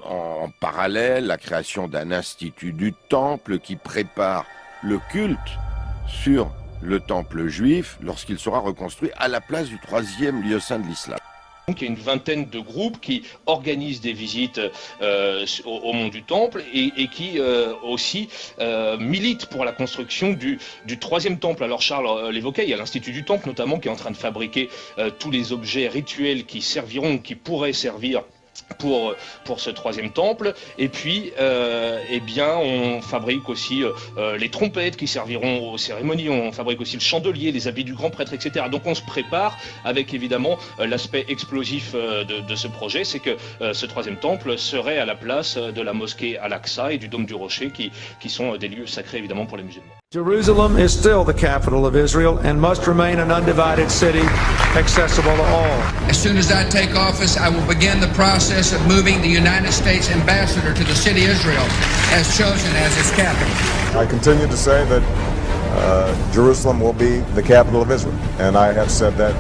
en parallèle la création d'un institut du temple qui prépare le culte sur le temple juif lorsqu'il sera reconstruit à la place du troisième lieu saint de l'islam. Donc, il y a une vingtaine de groupes qui organisent des visites au mont du Temple et qui aussi militent pour la construction du troisième temple. Alors Charles l'évoquait, il y a l'Institut du Temple notamment qui est en train de fabriquer tous les objets rituels qui serviront, qui pourraient servir pour ce troisième temple. Et puis eh bien on fabrique aussi les trompettes qui serviront aux cérémonies, on fabrique aussi le chandelier, les habits du grand prêtre, etc. Donc on se prépare avec évidemment l'aspect explosif de ce projet, c'est que ce troisième temple serait à la place de la mosquée Al-Aqsa et du dôme du Rocher qui sont des lieux sacrés évidemment pour les musulmans. Jerusalem is still the capital of Israel and must remain an undivided city, accessible to all. As soon as I take office, I will begin the process of moving the United States ambassador to the city of Israel, as chosen as its capital. I continue to say that Jerusalem will be the capital of Israel, and I have said that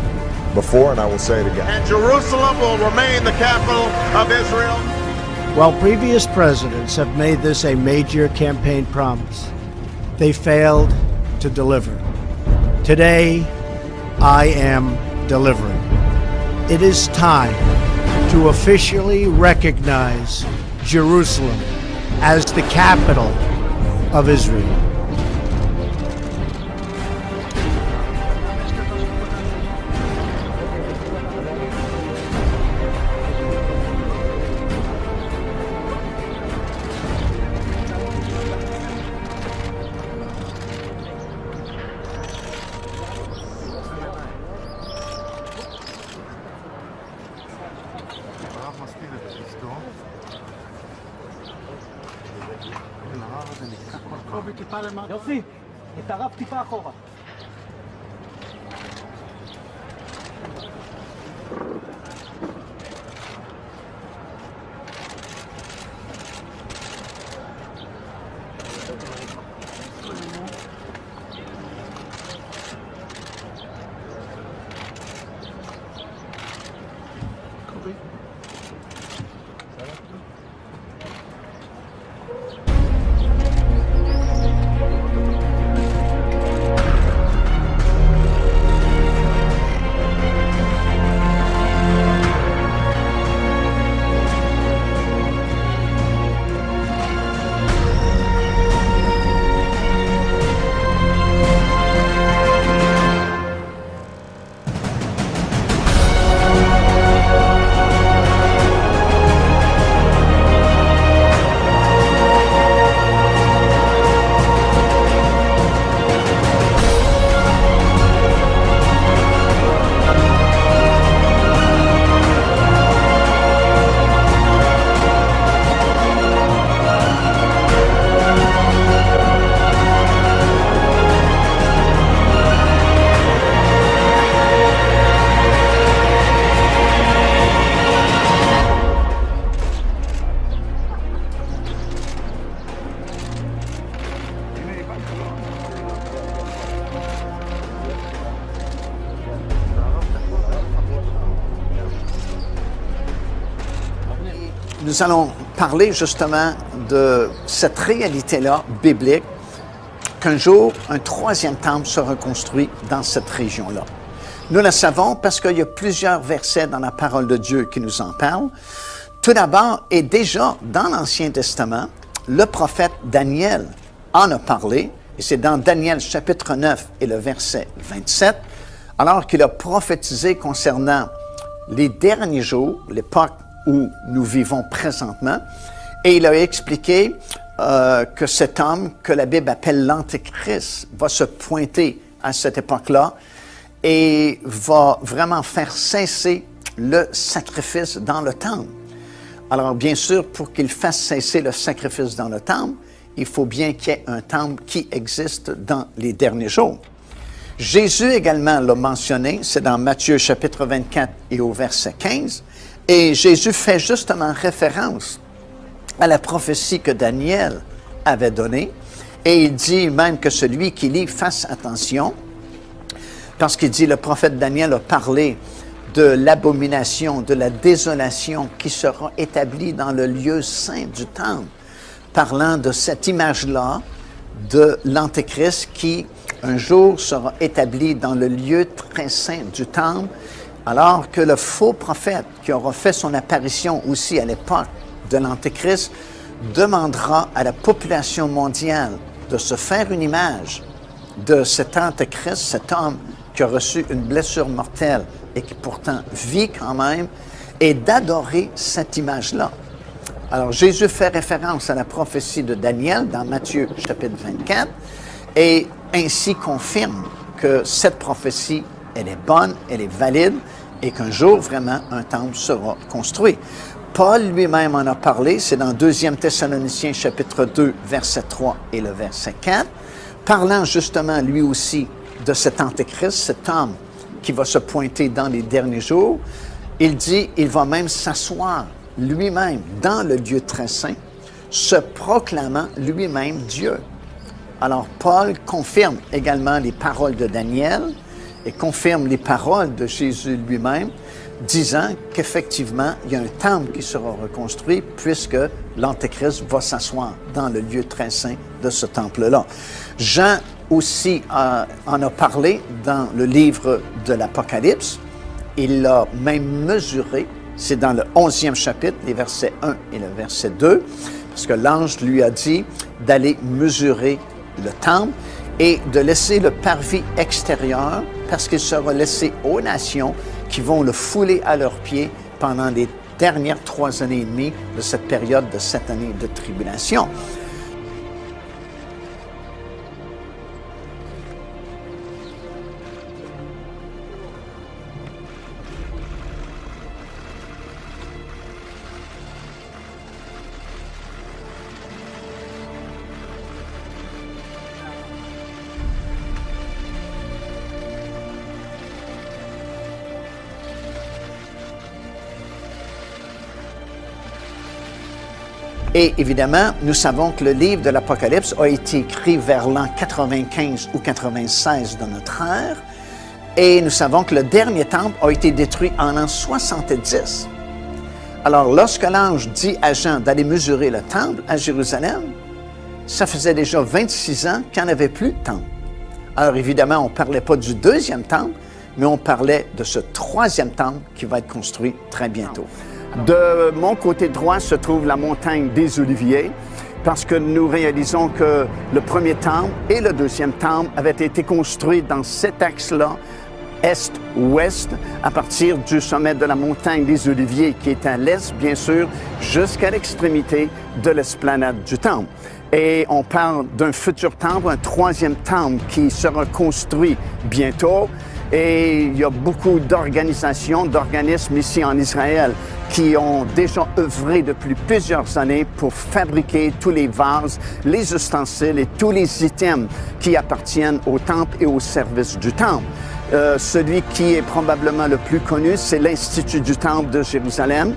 before, and I will say it again. And Jerusalem will remain the capital of Israel. While previous presidents have made this a major campaign promise, they failed to deliver. Today, I am delivering. It is time to officially recognize Jerusalem as the capital of Israel. יוסי, את הרב טיפה אחורה. Nous allons parler justement de cette réalité-là biblique, qu'un jour, un troisième temple sera construit dans cette région-là. Nous le savons parce qu'il y a plusieurs versets dans la parole de Dieu qui nous en parlent. Tout d'abord, et déjà dans l'Ancien Testament, le prophète Daniel en a parlé, et c'est dans Daniel chapitre 9 et le verset 27, alors qu'il a prophétisé concernant les derniers jours, l'époque où nous vivons présentement, et il a expliqué que cet homme, que la Bible appelle l'Antéchrist, va se pointer à cette époque-là et va vraiment faire cesser le sacrifice dans le temple. Alors, bien sûr, pour qu'il fasse cesser le sacrifice dans le temple, il faut bien qu'il y ait un temple qui existe dans les derniers jours. Jésus également l'a mentionné, c'est dans Matthieu chapitre 24 et au verset 15, et Jésus fait justement référence à la prophétie que Daniel avait donnée, et il dit même que celui qui lit fasse attention, parce qu'il dit, le prophète Daniel a parlé de l'abomination, de la désolation qui sera établie dans le lieu saint du temple, parlant de cette image-là de l'Antéchrist qui, un jour, sera établi dans le lieu très saint du temple, alors que le faux prophète, qui aura fait son apparition aussi à l'époque de l'Antéchrist, demandera à la population mondiale de se faire une image de cet Antéchrist, cet homme qui a reçu une blessure mortelle et qui pourtant vit quand même, et d'adorer cette image-là. Alors Jésus fait référence à la prophétie de Daniel dans Matthieu chapitre 24 et ainsi confirme que cette prophétie, elle est bonne, elle est valide et qu'un jour vraiment un temple sera construit. Paul lui-même en a parlé, c'est dans 2 Thessaloniciens chapitre 2, verset 3 et le verset 4, parlant justement lui aussi de cet Antéchrist, cet homme qui va se pointer dans les derniers jours. Il dit, il va même s'asseoir lui-même dans le lieu très saint, se proclamant lui-même Dieu. Alors Paul confirme également les paroles de Daniel et confirme les paroles de Jésus lui-même, disant qu'effectivement, il y a un temple qui sera reconstruit puisque l'Antéchrist va s'asseoir dans le lieu très saint de ce temple-là. Jean aussi en a parlé dans le livre de l'Apocalypse. Il l'a même mesuré. C'est dans le 11e chapitre, les versets 1 et le verset 2, parce que l'ange lui a dit d'aller mesurer le temple et de laisser le parvis extérieur, parce qu'il sera laissé aux nations qui vont le fouler à leurs pieds pendant les dernières 3 années et demie de cette période de 7 années de tribulation. Et évidemment, nous savons que le livre de l'Apocalypse a été écrit vers l'an 95 ou 96 de notre ère. Et nous savons que le dernier temple a été détruit en l'an 70. Alors, lorsque l'ange dit à Jean d'aller mesurer le temple à Jérusalem, ça faisait déjà 26 ans qu'il n'y en avait plus de temple. Alors, évidemment, on ne parlait pas du 2e temple, mais on parlait de ce 3e temple qui va être construit très bientôt. De mon côté droit se trouve la montagne des Oliviers, parce que nous réalisons que le premier temple et le 2e temple avaient été construits dans cet axe-là, est-ouest, à partir du sommet de la montagne des Oliviers, qui est à l'est, bien sûr, jusqu'à l'extrémité de l'esplanade du temple. Et on parle d'un futur temple, un 3e temple qui sera construit bientôt. Et il y a beaucoup d'organisations, d'organismes ici en Israël qui ont déjà œuvré depuis plusieurs années pour fabriquer tous les vases, les ustensiles et tous les items qui appartiennent au temple et au service du temple. Celui qui est probablement le plus connu, c'est l'Institut du Temple de Jérusalem,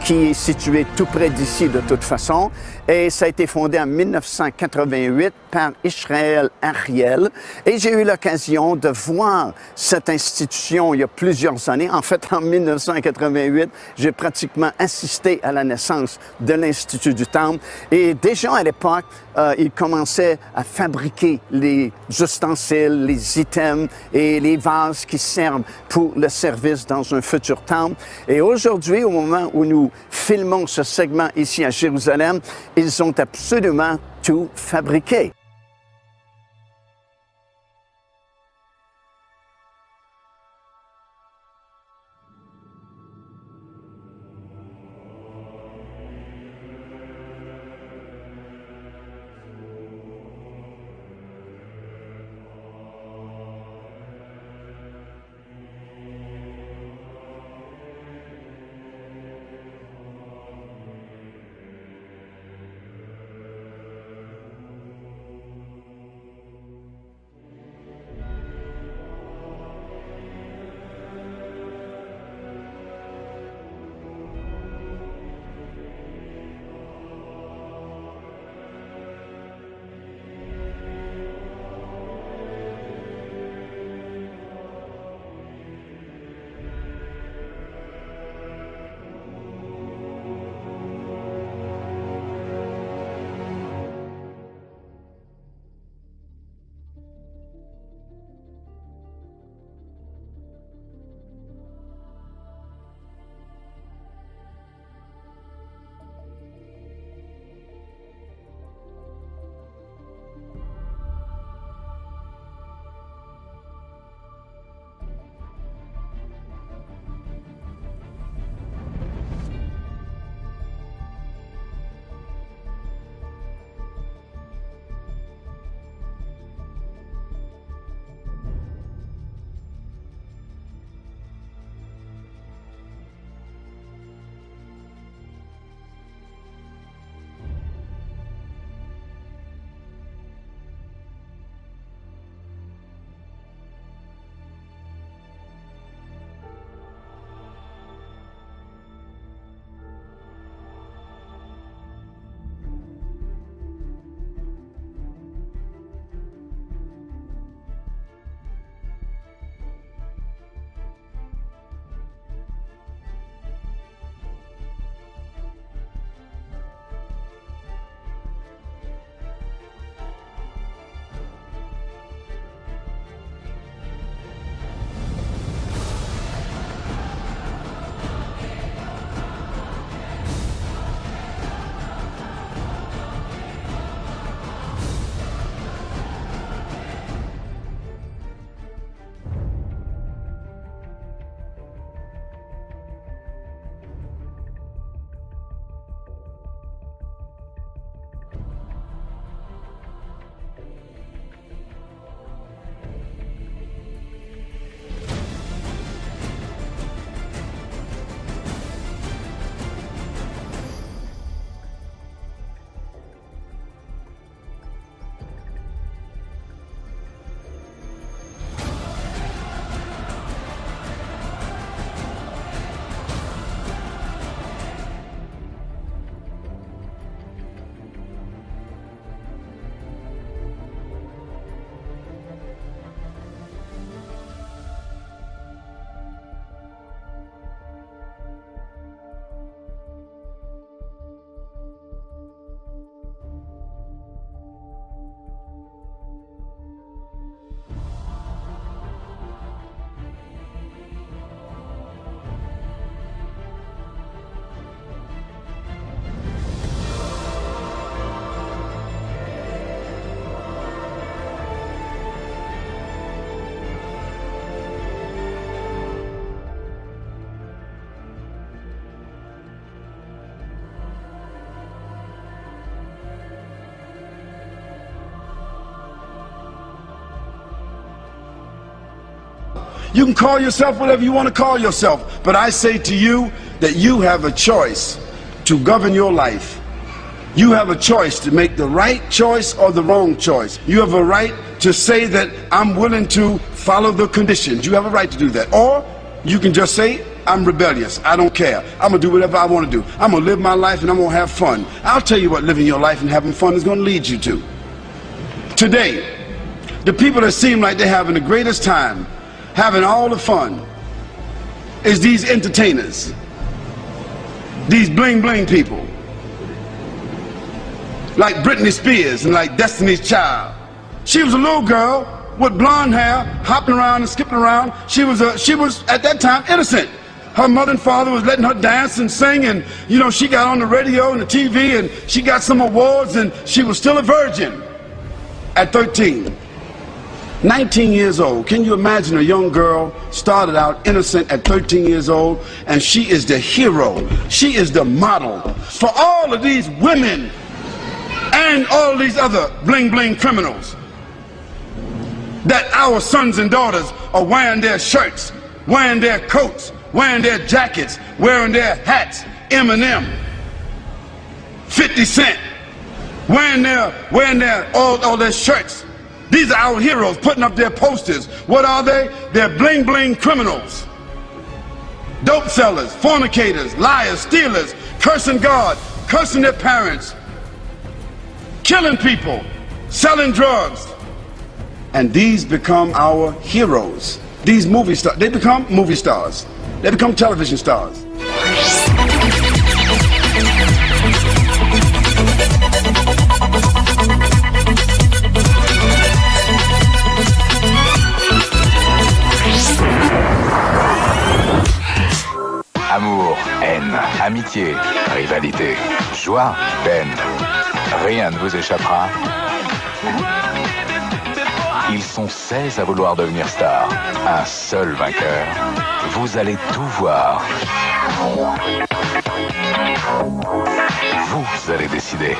qui est situé tout près d'ici de toute façon. Et ça a été fondé en 1988 par Israël Ariel. Et j'ai eu l'occasion de voir cette institution il y a plusieurs années. En fait, en 1988, j'ai pratiquement assisté à la naissance de l'Institut du Temple. Et déjà à l'époque, ils commençaient à fabriquer les ustensiles, les items et les vases qui servent pour le service dans un futur temple. Et aujourd'hui, au moment où nous filmons ce segment ici à Jérusalem, ils ont absolument tout fabriqué. You can call yourself whatever you want to call yourself. But I say to you that you have a choice to govern your life. You have a choice to make the right choice or the wrong choice. You have a right to say that I'm willing to follow the conditions. You have a right to do that. Or you can just say, I'm rebellious. I don't care. I'm going to do whatever I want to do. I'm going to live my life and I'm going to have fun. I'll tell you what living your life and having fun is going to lead you to. Today, the people that seem like they're having the greatest time, having all the fun, is these entertainers. These bling bling people. Like Britney Spears and like Destiny's Child. She was a little girl with blonde hair, hopping around and skipping around. She was at that time innocent. Her mother and father was letting her dance and sing, and you know, she got on the radio and the TV and she got some awards, and she was still a virgin at 13. 19 years old. Can you imagine a young girl started out innocent at 13 years old, and she is the hero. She is the model for all of these women and all these other bling bling criminals that our sons and daughters are wearing their shirts, wearing their coats, wearing their jackets, wearing their hats. Eminem, 50 Cent, wearing their all their shirts. These are our heroes putting up their posters. What are they? They're bling bling criminals. Dope sellers, fornicators, liars, stealers, cursing God, cursing their parents, killing people, selling drugs. And these become our heroes. These movie stars, they become movie stars. They become television stars. Amour, haine, amitié, rivalité, joie, peine, rien ne vous échappera. Ils sont 16 à vouloir devenir stars. Un seul vainqueur. Vous allez tout voir. Vous allez décider.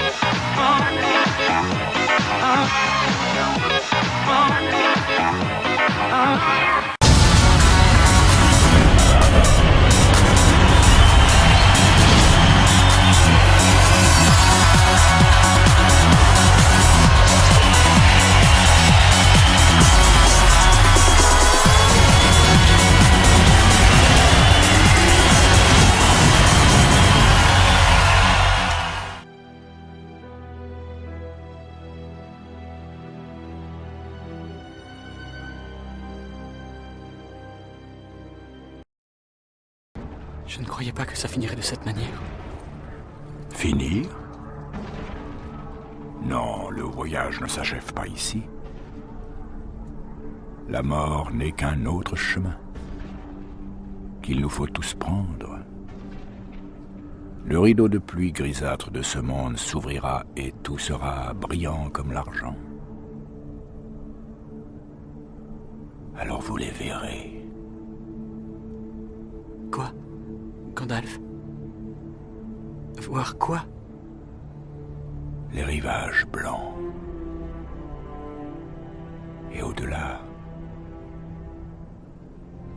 Je ne croyais pas que ça finirait de cette manière. Finir? Non, le voyage ne s'achève pas ici. La mort n'est qu'un autre chemin qu'il nous faut tous prendre. Le rideau de pluie grisâtre de ce monde s'ouvrira et tout sera brillant comme l'argent. Alors vous les verrez. Quoi? Gandalf? Voir quoi? Les rivages blancs. Et au-delà,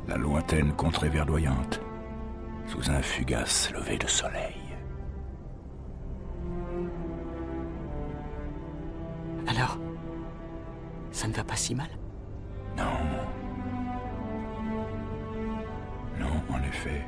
la lointaine contrée verdoyante, sous un fugace lever de soleil. Alors, ça ne va pas si mal? Non. Non, en effet.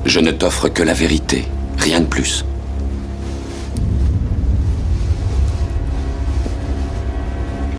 Je ne t'offre que la vérité, rien de plus.